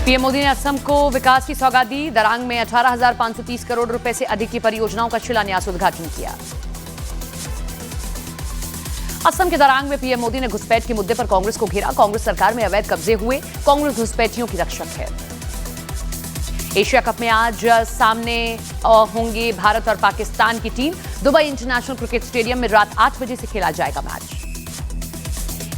PM Modi ने असम को विकास की सौगात दी। दरांग में 18,530 करोड़ रुपए से अधिक की परियोजनाओं का शिलान्यास उद्घाटन किया। असम के दरांग में पीएम मोदी ने घुसपैठ के मुद्दे पर कांग्रेस को घेरा। कांग्रेस सरकार में अवैध कब्जे हुए, कांग्रेस घुसपैठियों की रक्षक है। एशिया कप में आज सामने होंगे भारत और पाकिस्तान की team. Dubai international cricket stadium में रात 8 बजे से खेला जाएगा मैच।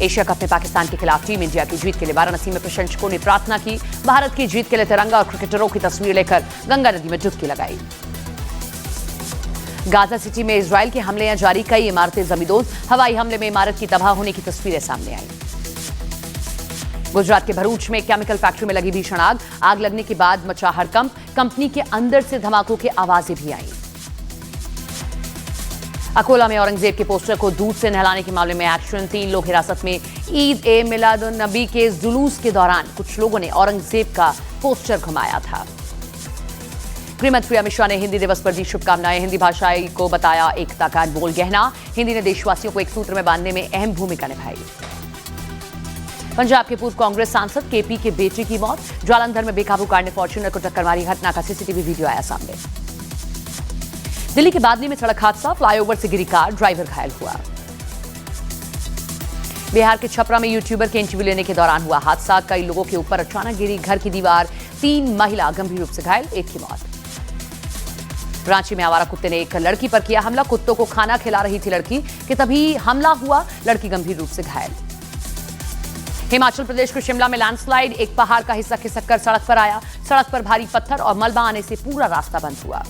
एशिया कप में पाकिस्तान के खिलाफ टीम इंडिया की जीत के लिए वाराणसी में प्रशंसकों ने प्रार्थना की। भारत की जीत के लिए तिरंगा और क्रिकेटरों की तस्वीर लेकर गंगा नदी में डुबकी लगाई। गाजा सिटी में इजरायल के हमले जारी, कई इमारतें जमींदोज। हवाई हमले में इमारत की तबाह होने की तस्वीरें सामने आई। गुजरात के भरूच में केमिकल फैक्ट्री में लगी भीषण आग। आग लगने के बाद मचा हड़कंप। कंपनी के अंदर से धमाकों की आवाजें भी आई। अकोला में औरंगजेब के पोस्टर को दूध से नहलाने के मामले में एक्शन। 3 लोग हिरासत में। ईद ए मिलादुन नबी के जुलूस के दौरान कुछ लोगों ने औरंगजेब का पोस्टर घुमाया था। गृहमंत्री अमित शाह ने हिंदी दिवस पर दी शुभकामनाएं। हिंदी भाषा को बताया एकता का अनमोल गहना। हिंदी ने देशवासियों को एक सूत्र में बांधने में अहम भूमिका निभाई। पंजाब के पूर्व कांग्रेस सांसद केपी के बेटे की मौत। जालंधर में बेकाबू कार ने फॉर्च्यूनर को टक्कर मारी। घटना का सीसीटीवी वीडियो आया सामने। दिल्ली के बादली में सड़क हादसा। फ्लाईओवर से गिरी कार, ड्राइवर घायल हुआ। बिहार के छपरा में यूट्यूबर के इंटरव्यू लेने के दौरान हुआ हादसा। कई लोगों के ऊपर अचानक गिरी घर की दीवार। 3 महिला गंभीर रूप से घायल, 1 की मौत। रांची में आवारा कुत्ते ने एक लड़की पर किया हमला। कुत्तों को खाना खिला रही थी लड़की कि तभी हमला हुआ। लड़की गंभीर रूप से घायल। हिमाचल प्रदेश के शिमला में लैंडस्लाइड। एक पहाड़ का हिस्सा खिसक कर सड़क पर आया। सड़क पर भारी पत्थर और मलबा आने से पूरा रास्ता बंद हुआ।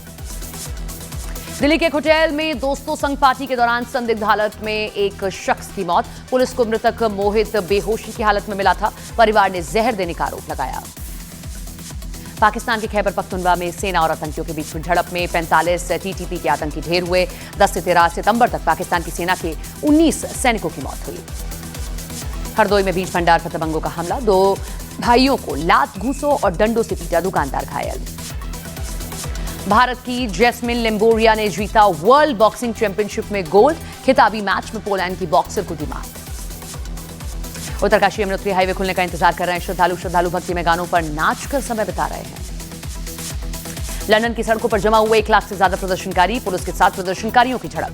दिल्ली के एक होटल में दोस्तों संग पार्टी के दौरान संदिग्ध हालत में एक शख्स की मौत। पुलिस को मृतक मोहित बेहोशी की हालत में मिला था। परिवार ने जहर देने का आरोप लगाया। पाकिस्तान के खैबर पख्तूनख्वा में सेना और आतंकियों के बीच झड़प में 45 टीटीपी के आतंकी ढेर हुए। 10 से 13 सितंबर तक पाकिस्तान की सेना के 19 सैनिकों की मौत हुई। हरदोई में बीज भंडार पर दबंगों का हमला। 2 भाइयों को लात, घूसों और डंडों से पीटा, दुकानदार घायल। भारत की जैस्मिन लिम्बोरिया ने जीता वर्ल्ड बॉक्सिंग चैंपियनशिप में गोल्ड। खिताबी मैच में पोलैंड की बॉक्सर को दी मात। उत्तरकाशी यमुनोत्री हाईवे खुलने का इंतजार कर रहे हैं श्रद्धालु भक्तिमय गानों पर नाचकर समय बिता रहे हैं। लंदन की सड़कों पर जमा हुए 1 लाख से ज्यादा प्रदर्शनकारी। पुलिस के साथ प्रदर्शनकारियों की झड़प।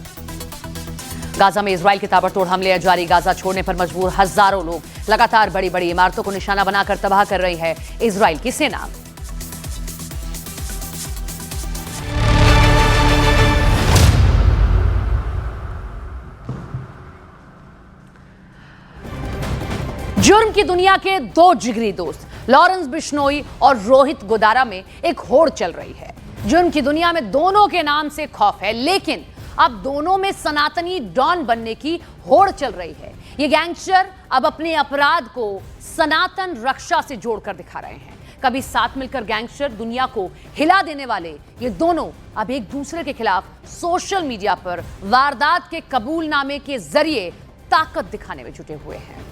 गाजा में इजरायल के ताबड़तोड़ हमले जारी। गाजा छोड़ने पर मजबूर हजारों लोग। लगातार बड़ी बड़ी इमारतों को निशाना बनाकर तबाह कर रही है इजरायल की सेना। जुर्म की दुनिया के 2 जिगरी दोस्त लॉरेंस बिश्नोई और रोहित गोदारा में एक होड़ चल रही है। जुर्म की दुनिया में दोनों के नाम से खौफ है, लेकिन अब दोनों में सनातनी डॉन बनने की होड़ चल रही है। ये गैंगस्टर अब अपने अपराध को सनातन रक्षा से जोड़कर दिखा रहे हैं। कभी साथ मिलकर गैंगस्टर दुनिया को हिला देने वाले ये दोनों अब एक दूसरे के खिलाफ सोशल मीडिया पर वारदात के कबूलनामे के जरिए ताकत दिखाने में जुटे हुए हैं।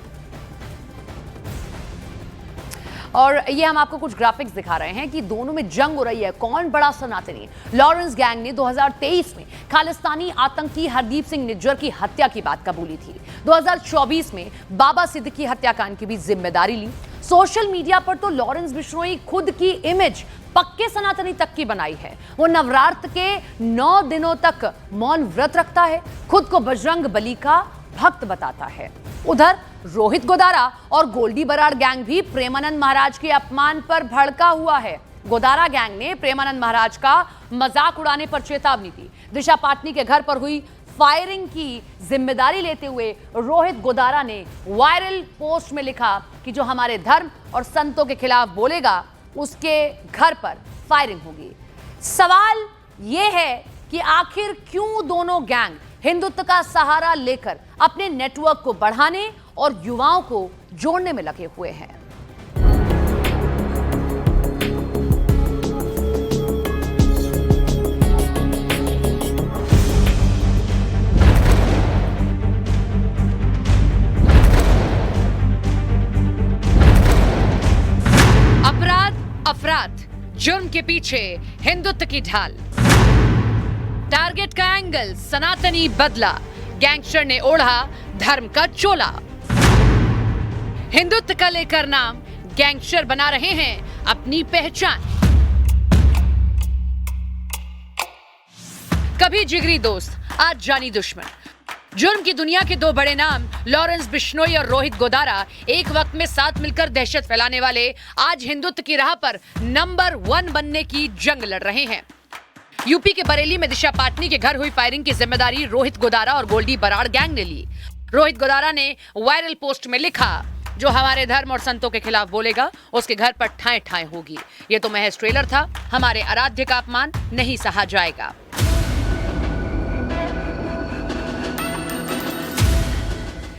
और ये हम आपको कुछ ग्राफिक्स दिखा रहे हैं कि दोनों में जंग हो रही है, कौन बड़ा सनातनी। लॉरेंस गैंग ने 2023 में खालिस्तानी आतंकी हरदीप सिंह निज्जर की हत्या की बात कबूली थी। 2024 में बाबा सिद्दीकी हत्याकांड की भी जिम्मेदारी ली। सोशल मीडिया पर तो लॉरेंस बिश्नोई खुद की इमेज पक्के सनातनी तक की बनाई है। वो नवरात्र के 9 दिनों तक मौन व्रत रखता है, खुद को बजरंग बली का भक्त बताता है। उधर रोहित गोदारा और गोल्डी बराड़ गैंग भी प्रेमानंद महाराज के अपमान पर भड़का हुआ है। गोदारा गैंग ने प्रेमानंद महाराज का मजाक उड़ाने पर चेतावनी दी। दिशा पाटनी के घर पर हुई फायरिंग की जिम्मेदारी लेते हुए रोहित गोदारा ने वायरल पोस्ट में लिखा कि जो हमारे धर्म और संतों के खिलाफ बोलेगा उसके घर पर फायरिंग होगी। सवाल यह है कि आखिर क्यों दोनों गैंग हिंदुत्व का सहारा लेकर अपने नेटवर्क को बढ़ाने और युवाओं को जोड़ने में लगे हुए हैं। अपराध जुर्म के पीछे हिंदुत्व की ढाल। टारगेट का एंगल सनातनी बदला। गैंगस्टर ने ओढ़ा धर्म का चोला। हिंदुत्व का लेकर नाम गैंगस्टर बना रहे हैं अपनी पहचान। कभी जिगरी दोस्त, आज जानी दुश्मन। जुर्म की दुनिया के दो बड़े नाम लॉरेंस बिश्नोई और रोहित गोदारा एक वक्त में साथ मिलकर दहशत फैलाने वाले आज हिंदुत्व की राह पर नंबर 1 बनने की जंग लड़ रहे हैं। यूपी के बरेली में दिशा पाटनी के घर हुई फायरिंग की जिम्मेदारी रोहित गोदारा और गोल्डी बराड़ गैंग ने ली। रोहित गोदारा ने वायरल पोस्ट में लिखा, जो हमारे धर्म और संतों के खिलाफ बोलेगा उसके घर पर ठाएं ठाएं होगी। ये तो महज ट्रेलर था, हमारे आराध्य का अपमान नहीं सहा जाएगा।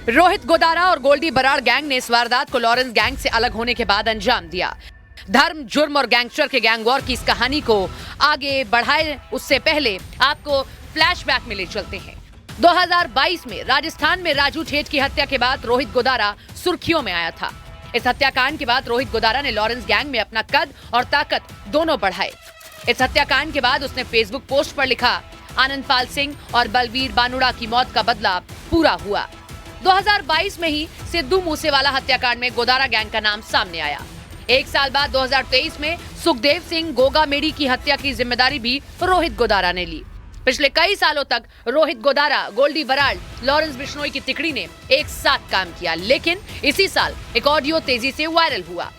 रोहित गोदारा और गोल्डी बराड़ गैंग ने इस वारदात को लॉरेंस गैंग से अलग होने के बाद अंजाम दिया। धर्म, जुर्म और गैंगस्टर के गैंग वॉर की इस कहानी को आगे बढ़ाए उससे पहले आपको फ्लैशबैक में ले चलते हैं। 2022 में राजस्थान में राजू ठेठ की हत्या के बाद रोहित गोदारा सुर्खियों में आया था। इस हत्याकांड के बाद रोहित गोदारा ने लॉरेंस गैंग में अपना कद और ताकत दोनों बढ़ाए। इस हत्याकांड के बाद उसने फेसबुक पोस्ट पर लिखा, आनंदपाल सिंह और बलवीर बानुड़ा की मौत का बदला पूरा हुआ। 2022 में ही सिद्धू मूसेवाला हत्याकांड में गोदारा गैंग का नाम सामने आया। एक साल बाद 2023 में सुखदेव सिंह गोगा मेडी की हत्या की जिम्मेदारी भी रोहित गोदारा ने ली। पिछले कई सालों तक रोहित गोदारा, गोल्डी बराड़, लॉरेंस बिश्नोई की तिकड़ी ने एक साथ काम किया, लेकिन इसी साल एक ऑडियो तेजी से वायरल हुआ,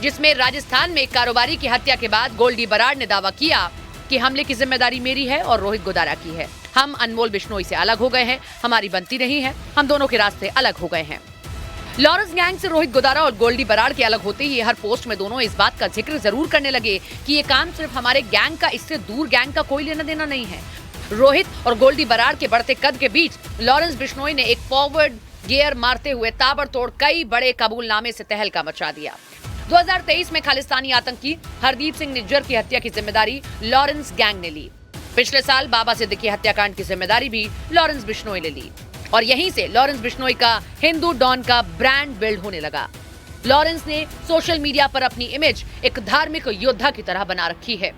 जिसमें राजस्थान में एक कारोबारी की हत्या के बाद गोल्डी बराड़ ने दावा किया कि हमले की जिम्मेदारी मेरी है और रोहित गोदारा की है। हम अनमोल बिश्नोई से अलग हो गए हैं, हमारी बनती नहीं है, हम दोनों के रास्ते अलग हो गए हैं। लॉरेंस गैंग से रोहित गोदारा और गोल्डी बराड़ के अलग होते ही हर पोस्ट में दोनों इस बात का जिक्र जरूर करने लगे कि ये काम सिर्फ हमारे गैंग का, इससे दूर गैंग का कोई लेना देना नहीं है। रोहित और गोल्डी बराड़ के बढ़ते कद के बीच लॉरेंस बिश्नोई ने एक फॉरवर्ड गियर मारते हुए ताबड़तोड़ कई बड़े कबूलनामे से तहलका मचा दिया। 2023 में खालिस्तानी आतंकी हरदीप सिंह निज्जर की हत्या की जिम्मेदारी लॉरेंस गैंग ने ली। पिछले साल बाबा सिद्दीकी हत्याकांड की जिम्मेदारी भी लॉरेंस बिश्नोई ने ली और यहीं से लॉरेंस बिश्नोई का हिंदू डॉन का ब्रांड बिल्ड होने लगा। लॉरेंस ने सोशल मीडिया पर अपनी इमेज एक धार्मिक योद्धा की तरह बना रखी है।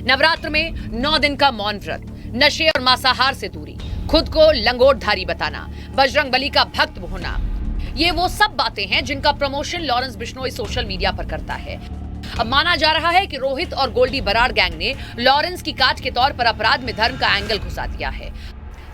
नवरात्र में 9 दिन का मौन व्रत, नशे और मांसाहार से दूरी, खुद को लंगोटधारी बताना, बजरंगबली का भक्त होना, ये वो सब बातें हैं जिनका promotion Lawrence Bishnoi social media पर करता है। अब माना जा रहा है कि रोहित और गोल्डी बराड़ गैंग ने लॉरेंस की काट के तौर पर अपराध में धर्म का एंगल घुसा दिया है।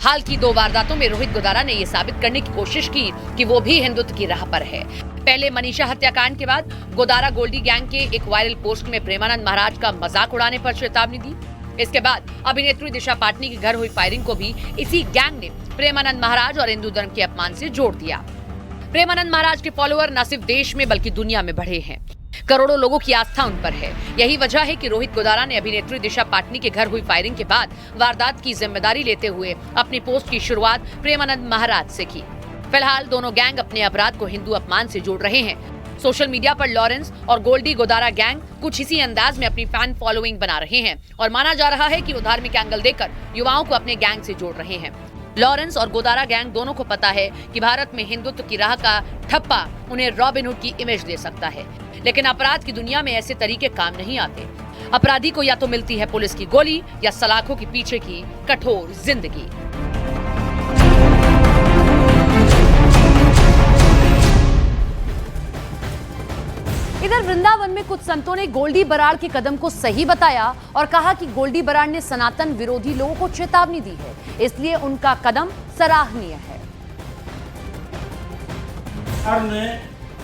हाल की 2 वारदातों में रोहित गोदारा ने यह साबित करने की कोशिश की कि वो भी हिंदुत्व की राह पर है। पहले मनीषा हत्याकांड के बाद गोदारा गोल्डी गैंग के एक वायरल पोस्ट में प्रेमानंद महाराज का मजाक उड़ाने पर चेतावनी दी। इसके बाद अभिनेत्री दिशा पाटनी के घर हुई फायरिंग को भी इसी गैंग ने प्रेमानंद महाराज और हिंदू धर्म के अपमान से जोड़ दिया। प्रेमानंद महाराज के फॉलोअर न सिर्फ देश में बल्कि दुनिया में बढ़े हैं। करोड़ों लोगों की आस्था उन पर है। यही वजह है कि रोहित गोदारा ने अभिनेत्री दिशा पाटनी के घर हुई फायरिंग के बाद वारदात की जिम्मेदारी लेते हुए अपनी पोस्ट की शुरुआत प्रेमानंद महाराज से की। फिलहाल दोनों गैंग अपने अपराध को हिंदू अपमान से जोड़ रहे हैं। सोशल मीडिया पर लॉरेंस और गोल्डी गोदारा गैंग कुछ इसी अंदाज में अपनी फैन फॉलोइंग बना रहे हैं और माना जा रहा है कि वो धार्मिक एंगल देकर युवाओं को अपने गैंग से जोड़ रहे हैं। लॉरेंस और गोदारा गैंग दोनों को पता है कि भारत में हिंदुत्व की राह का ठप्पा उन्हें रॉबिनहुड की इमेज दे सकता है, लेकिन अपराध की दुनिया में ऐसे तरीके काम नहीं आते। अपराधी को या तो मिलती है पुलिस की गोली या सलाखों के पीछे की कठोर जिंदगी। इधर वृंदावन में कुछ संतों ने गोल्डी बराड़ के कदम को सही बताया और कहा कि गोल्डी बराड़ ने सनातन विरोधी लोगों को चेतावनी दी है, इसलिए उनका कदम सराहनीय है। ने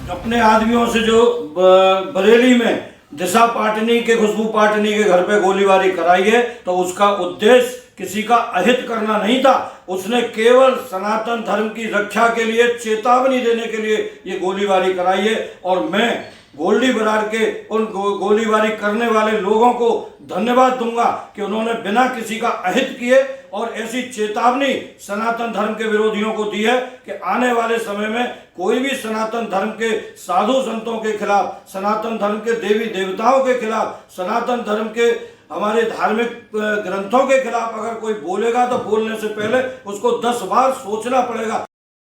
अपने आदमियों से जो बरेली में दिशा पाटनी के, खुशबू पाटनी के घर पे गोलीबारी कराई है, तो उसका उद्देश्य किसी का अहित करना नहीं था। उसने केवल सनातन धर्म की रक्षा के लिए, चेतावनी देने के लिए ये गोलीबारी कराई है और मैं गोल्डी बराड़ के उन गोलीबारी करने वाले लोगों को धन्यवाद दूंगा कि उन्होंने बिना किसी का अहित किए और ऐसी चेतावनी सनातन धर्म के विरोधियों को दी है कि आने वाले समय में कोई भी सनातन धर्म के साधु संतों के खिलाफ, सनातन धर्म के देवी देवताओं के खिलाफ, सनातन धर्म के हमारे धार्मिक ग्रंथों के खिलाफ अगर कोई बोलेगा तो बोलने से पहले उसको 10 बार सोचना पड़ेगा।